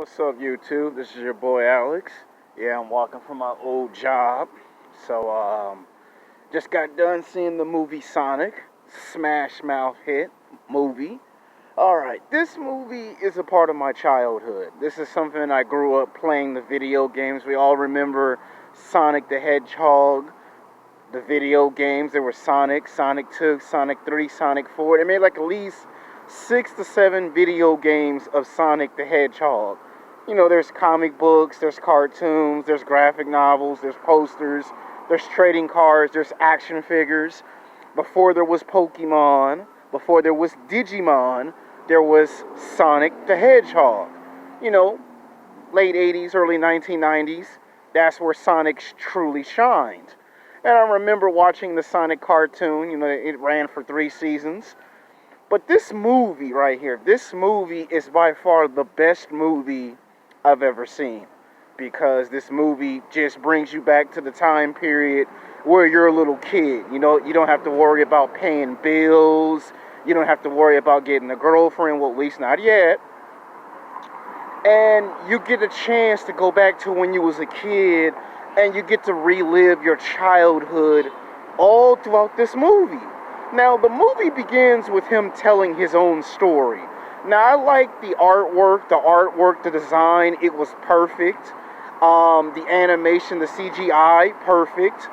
What's up, YouTube? This is your boy Alex. Yeah, I'm walking from my old job. So, just got done seeing the movie Sonic. Smash mouth hit movie. Alright, this movie is a part of my childhood. This is something I grew up playing the video games. We all remember Sonic the Hedgehog, the video games. There were Sonic, Sonic 2, Sonic 3, Sonic 4. They made like at least 6 to 7 video games of Sonic the Hedgehog. You know, there's comic books, there's cartoons, there's graphic novels, there's posters, there's trading cards, there's action figures. Before there was Pokemon, before there was Digimon, there was Sonic the Hedgehog. You know, late 80s, early 1990s, that's where Sonic truly shined. And I remember watching the Sonic cartoon. You know, it ran for 3 seasons. But this movie right here, this movie is by far the best movie I've ever seen. Because this movie just brings you back to the time period where you're a little kid. You know, you don't have to worry about paying bills. You don't have to worry about getting a girlfriend, well, at least not yet. And you get a chance to go back to when you was a kid, and you get to relive your childhood all throughout this movie. Now, the movie begins with him telling his own story. Now, I like the artwork, the design, it was perfect. The animation, the CGI, perfect.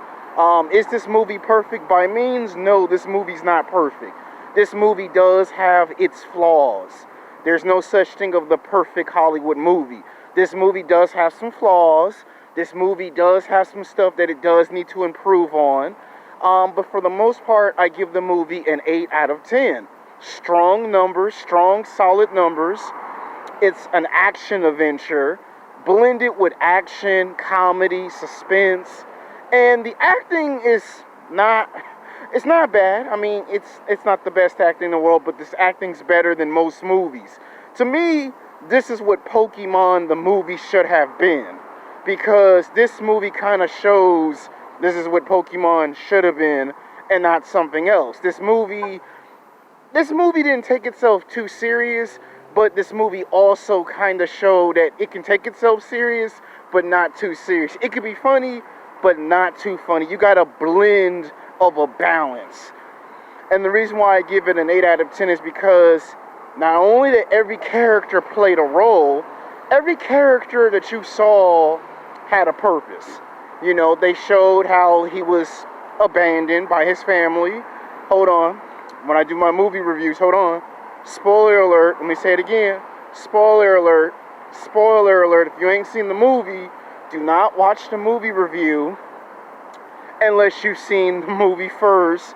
Is this movie perfect? By means, no, this movie's not perfect. This movie does have its flaws. There's no such thing of the perfect Hollywood movie. This movie does have some flaws. This movie does have some stuff that it does need to improve on. But for the most part, I give the movie an 8 out of 10. Strong numbers, strong, solid numbers. It's an action adventure, blended with action, comedy, suspense. And the acting is it's not bad. I mean, it's not the best acting in the world, but this acting's better than most movies. To me, this is what Pokemon the movie should have been. Because this movie kind of shows this is what Pokemon should have been and not something else. This movie didn't take itself too serious, but this movie also kind of showed that it can take itself serious, but not too serious. It could be funny, but not too funny. You got a blend of a balance. And the reason why I give it an 8 out of 10 is because not only that every character played a role, every character that you saw had a purpose. You know, they showed how he was abandoned by his family. Hold on. When I do my movie reviews, hold on. Spoiler alert. Let me say it again. Spoiler alert. Spoiler alert. If you ain't seen the movie, do not watch the movie review unless you've seen the movie first.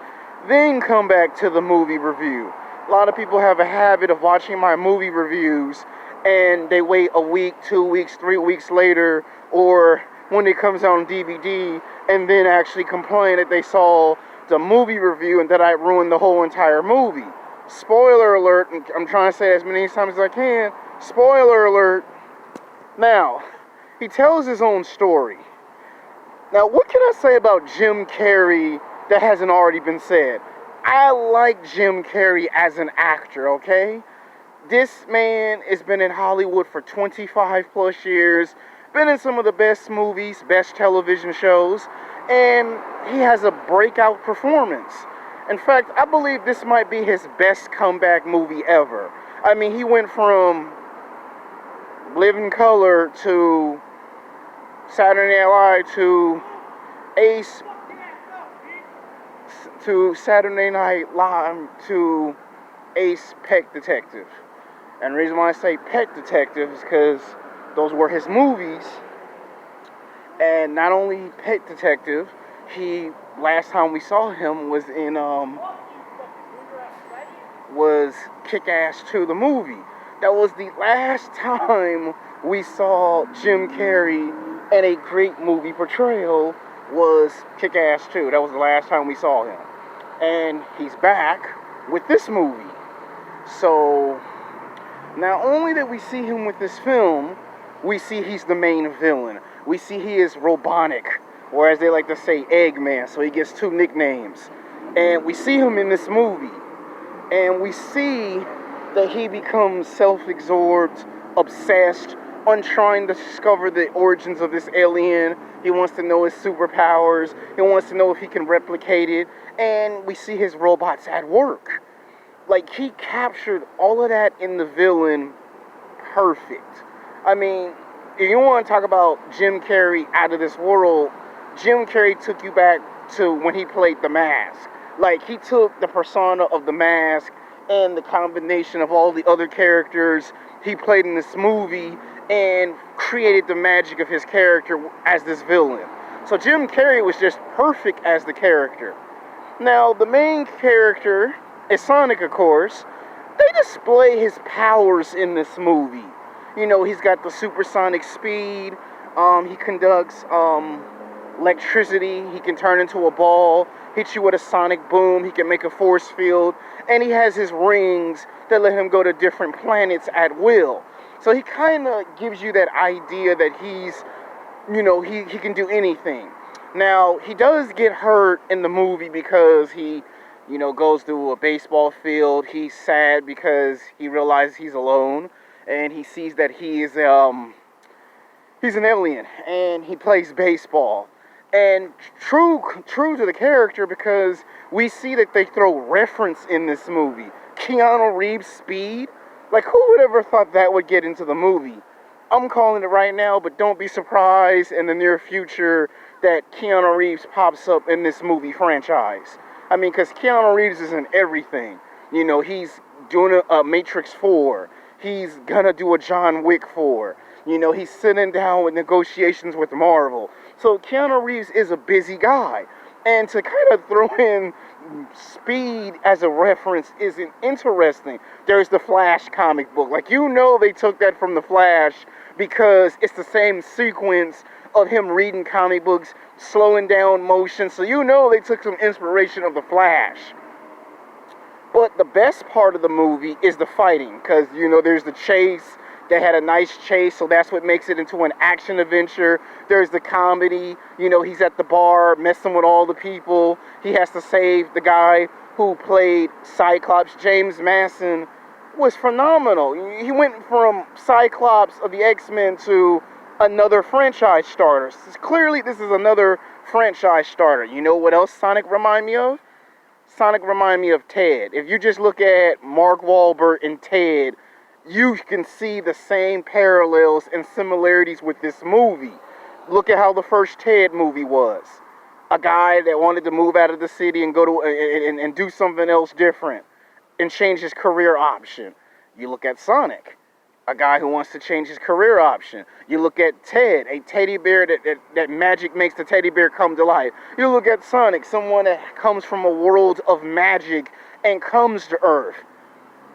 Then come back to the movie review. A lot of people have a habit of watching my movie reviews and they wait a week, 2 weeks, 3 weeks later, or when it comes out on DVD, and then actually complain that they saw the movie review and that I ruined the whole entire movie. Spoiler alert, and I'm trying to say it as many times as I can. Spoiler alert. Now, he tells his own story. Now, what can I say about Jim Carrey that hasn't already been said? I like Jim Carrey as an actor, okay? This man has been in Hollywood for 25 plus years, been in some of the best movies, best television shows, and he has a breakout performance. In fact, I believe this might be his best comeback movie ever. I mean, he went from Living Color to Saturday Night Live to Ace to Saturday Night Live to Ace Pet Detective. And the reason why I say Pet Detective is because those were his movies. And not only Pet Detective, last time we saw him was in was Kick-Ass 2, the movie. That was the last time we saw Jim Carrey in a great movie portrayal, was Kick-Ass 2. That was the last time we saw him. And he's back with this movie. So, not only that we see him with this film, we see he's the main villain. We see he is robotic, or as they like to say, Eggman, so he gets 2 nicknames. And we see him in this movie, and we see that he becomes self-absorbed, obsessed on trying to discover the origins of this alien. He wants to know his superpowers. He wants to know if he can replicate it. And we see his robots at work. Like, he captured all of that in the villain perfect. I mean, if you want to talk about Jim Carrey out of this world, Jim Carrey took you back to when he played The Mask. Like, he took the persona of The Mask and the combination of all the other characters he played in this movie and created the magic of his character as this villain. So Jim Carrey was just perfect as the character. Now, the main character is Sonic, of course. They display his powers in this movie. You know, he's got the supersonic speed. He conducts electricity. He can turn into a ball, hit you with a sonic boom. He can make a force field. And he has his rings that let him go to different planets at will. So he kind of gives you that idea that he's, you know, he can do anything. Now, he does get hurt in the movie because he, you know, goes through a baseball field. He's sad because he realizes he's alone. And he sees that he's an alien. And he plays baseball. And true to the character, because we see that they throw reference in this movie. Keanu Reeves' speed. Like, who would ever thought that would get into the movie? I'm calling it right now, but don't be surprised in the near future that Keanu Reeves pops up in this movie franchise. I mean, because Keanu Reeves is in everything. You know, he's doing a Matrix 4. He's gonna do a John Wick 4. You know, he's sitting down with negotiations with Marvel. So Keanu Reeves is a busy guy. And to kind of throw in speed as a reference isn't interesting. There's the Flash comic book. Like, you know, they took that from the Flash because it's the same sequence of him reading comic books, slowing down motion. So you know they took some inspiration of the Flash. But the best part of the movie is the fighting, because, you know, there's the chase. They had a nice chase, so that's what makes it into an action adventure. There's the comedy. You know, he's at the bar messing with all the people. He has to save the guy who played Cyclops. James Mason was phenomenal. He went from Cyclops of the X-Men to another franchise starter. Clearly, this is another franchise starter. You know what else Sonic remind me of? Sonic remind me of Ted. If you just look at Mark Wahlberg and Ted, you can see the same parallels and similarities with this movie. Look at how the first Ted movie was. A guy that wanted to move out of the city and go to and do something else different and change his career option. You look at Sonic, a guy who wants to change his career option. You look at Ted, a teddy bear that magic makes the teddy bear come to life. You look at Sonic, someone that comes from a world of magic and comes to Earth.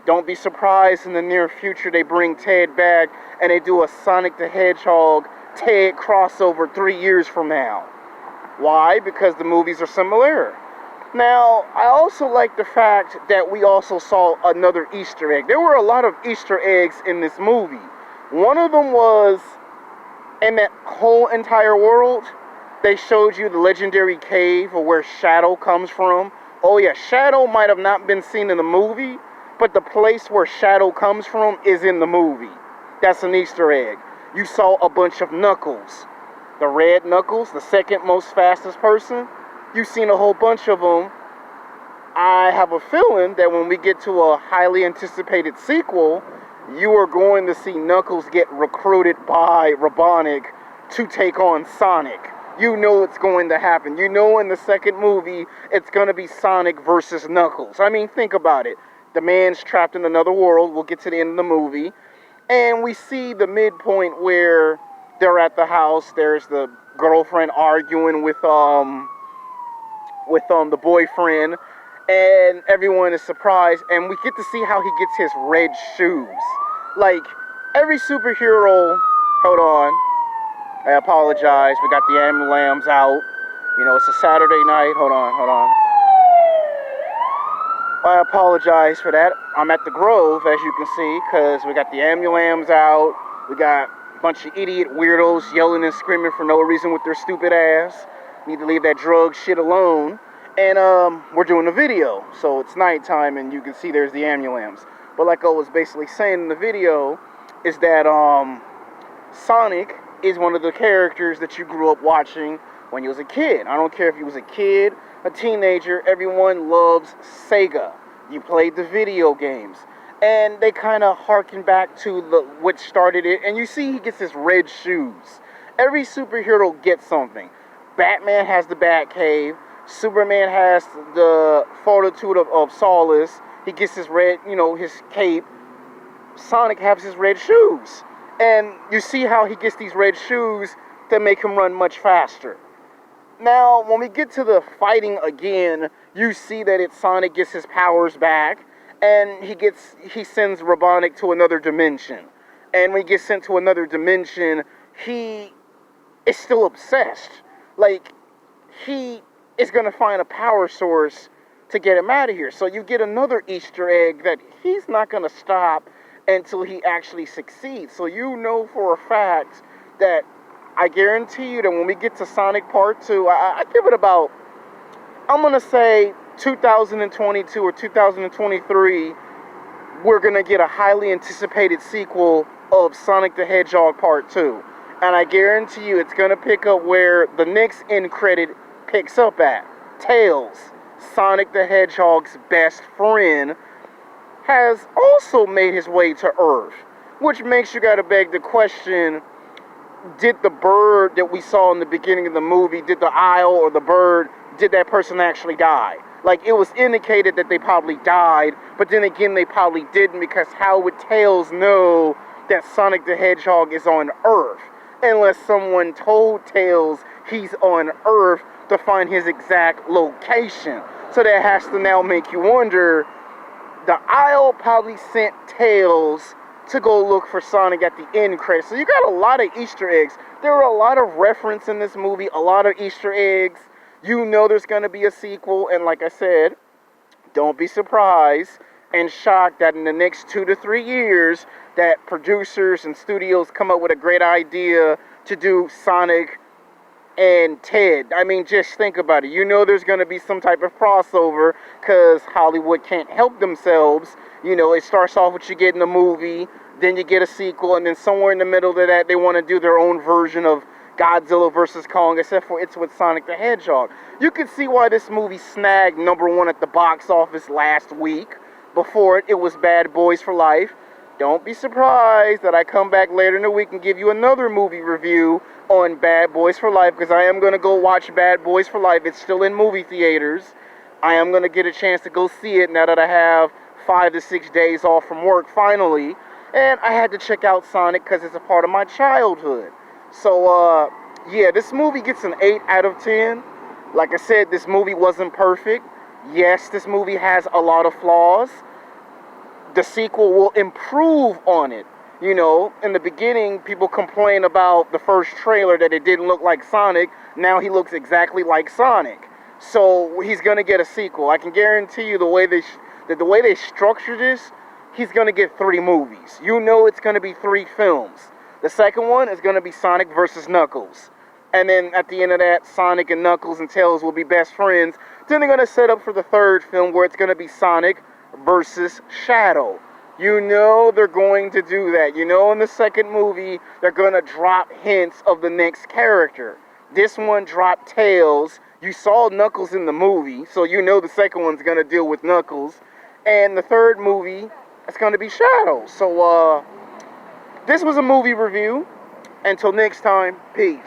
Don't be surprised in the near future they bring Ted back and they do a Sonic the Hedgehog Ted crossover 3 years from now. Why? Because the movies are similar. Now, I also like the fact that we also saw another Easter egg. There were a lot of Easter eggs in this movie. One of them was, in that whole entire world, they showed you the legendary cave of where Shadow comes from. Oh yeah, Shadow might have not been seen in the movie, but the place where Shadow comes from is in the movie. That's an Easter egg. You saw a bunch of Knuckles. The red Knuckles, the second most fastest person. You've seen a whole bunch of them. I have a feeling that when we get to a highly anticipated sequel, you are going to see Knuckles get recruited by Robotnik to take on Sonic. You know it's going to happen. You know in the second movie, it's going to be Sonic versus Knuckles. I mean, think about it. The man's trapped in another world. We'll get to the end of the movie. And we see the midpoint where they're at the house. There's the girlfriend arguing with the boyfriend. And everyone is surprised. And we get to see how he gets his red shoes. Like, every superhero... Hold on. I apologize. We got the ambulance out. You know, it's a Saturday night. Hold on. I apologize for that. I'm at the Grove, as you can see, because we got the ambulance out. We got a bunch of idiot weirdos yelling and screaming for no reason with their stupid ass. Need to leave that drug shit alone. And we're doing a video, so it's nighttime, and you can see there's the ambulance. But like I was basically saying in the video, is that Sonic is one of the characters that you grew up watching when you was a kid. I don't care if you was a kid, a teenager, everyone loves Sega. You played the video games. And they kind of harken back to what started it. And you see he gets his red shoes. Every superhero gets something. Batman has the Batcave. Superman has the Fortitude of Solace. He gets his red, his cape. Sonic has his red shoes. And you see how he gets these red shoes that make him run much faster. Now, when we get to the fighting again, you see that Sonic gets his powers back, and he sends Robotnik to another dimension. And when he gets sent to another dimension, he is still obsessed. Like, he is going to find a power source to get him out of here. So you get another Easter egg that he's not going to stop until he actually succeeds. So you know for a fact that I guarantee you that when we get to Sonic Part 2, I give it about, I'm going to say 2022 or 2023, we're going to get a highly anticipated sequel of Sonic the Hedgehog Part 2. And I guarantee you it's going to pick up where the next end credit picks up at. Tails, Sonic the Hedgehog's best friend, has also made his way to Earth. Which makes you got to beg the question, did the bird that we saw in the beginning of the movie, did the owl or the bird, did that person actually die? Like, it was indicated that they probably died, but then again, they probably didn't, because how would Tails know that Sonic the Hedgehog is on Earth? Unless someone told Tails he's on Earth to find his exact location. So that has to now make you wonder, the owl probably sent Tails to go look for Sonic at the end credits. So you got a lot of Easter eggs. There were a lot of reference in this movie, a lot of Easter eggs. You know there's going to be a sequel, and like I said, don't be surprised and shocked that in the next 2 to 3 years that producers and studios come up with a great idea to do Sonic and Ted. I mean, just think about it. You know there's going to be some type of crossover, because Hollywood can't help themselves. You know, it starts off with you getting a movie, then you get a sequel, and then somewhere in the middle of that, they want to do their own version of Godzilla vs. Kong, except for it's with Sonic the Hedgehog. You can see why this movie snagged #1 at the box office last week. Before it was Bad Boys for Life. Don't be surprised that I come back later in the week and give you another movie review on Bad Boys for Life, because I am going to go watch Bad Boys for Life. It's still in movie theaters. I am going to get a chance to go see it now that I have 5 to 6 days off from work finally. And I had to check out Sonic because it's a part of my childhood. So, yeah, this movie gets an 8 out of 10. Like I said, this movie wasn't perfect. Yes, this movie has a lot of flaws. The sequel will improve on it. You know, in the beginning, people complain about the first trailer that it didn't look like Sonic. Now he looks exactly like Sonic. So he's going to get a sequel. I can guarantee you the way they structure this, he's going to get 3 movies. You know it's going to be 3 films. The second one is going to be Sonic versus Knuckles. And then at the end of that, Sonic and Knuckles and Tails will be best friends. Then they're going to set up for the third film where it's going to be Sonic versus Shadow. You know they're going to do that. You know in the second movie, they're going to drop hints of the next character. This one dropped Tails. You saw Knuckles in the movie, so you know the second one's going to deal with Knuckles. And the third movie, it's going to be Shadow. So, this was a movie review. Until next time, peace.